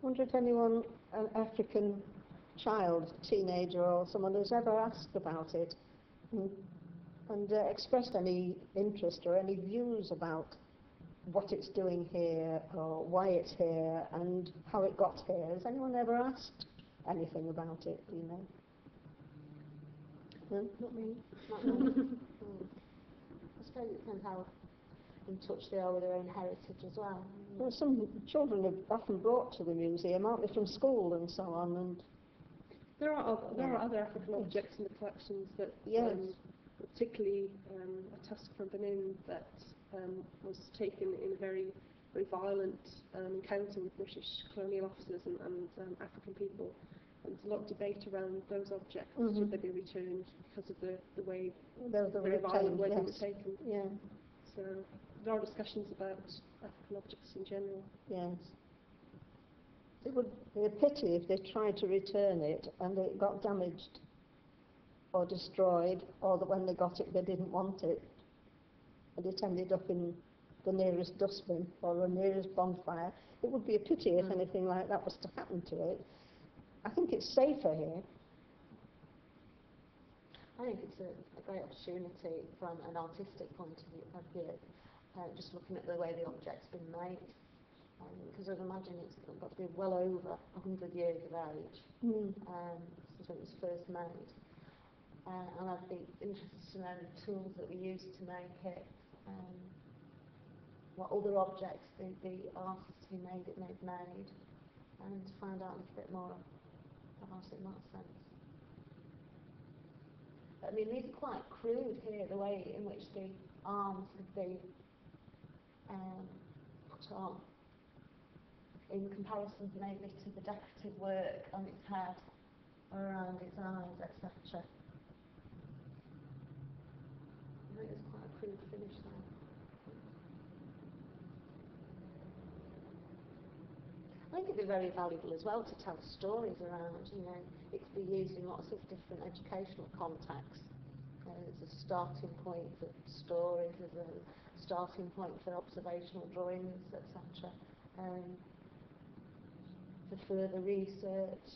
wonder if anyone, an African child, teenager or someone, has ever asked about it and expressed any interest or any views about what it's doing here or why it's here and how it got here. Has anyone ever asked anything about it, do you know? No? Not me. Not me. I suppose it depends how in touch they are with their own heritage as well. Well, some children are often brought to the museum, aren't they, from school and so on, and there are other African objects in the collections that, yes, particularly a tusk from Benin that was taken in a very, very violent encounter with British colonial officers and African people. And there's a lot of debate around those objects. Should they be returned because of the way the very violent way they were yes, taken? yeah, So there are discussions about African objects in general. yes. It would be a pity if they tried to return it and it got damaged or destroyed, or that when they got it they didn't want it and it ended up in the nearest dustbin or the nearest bonfire. It would be a pity if anything like that was to happen to it. I think it's safer here. I think it's a great opportunity from an artistic point of view, just looking at the way the object's been made. Because I'd imagine it's got to be well over 100 years of age since it was first made. And I'd be interested to know the tools that we used to make it, what other objects the artists who made it made, and to find out a little bit more about it in that sense. I mean, these are quite crude here, the way in which the arms have been put on, in comparison maybe to the decorative work on its head, or around its eyes, etc. I think it's quite a crude finish there. I think it'd be very valuable as well to tell stories around, you know, it could be used in lots of different educational contexts. As a starting point for stories, as a starting point for observational drawings, etc. For further research,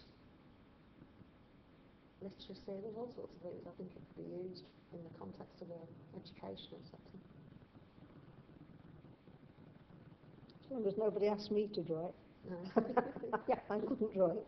literacy, there's all sorts of things I think it could be used in the context of an educational setting. As long as nobody asked me to draw it. No. Yeah, I couldn't draw it.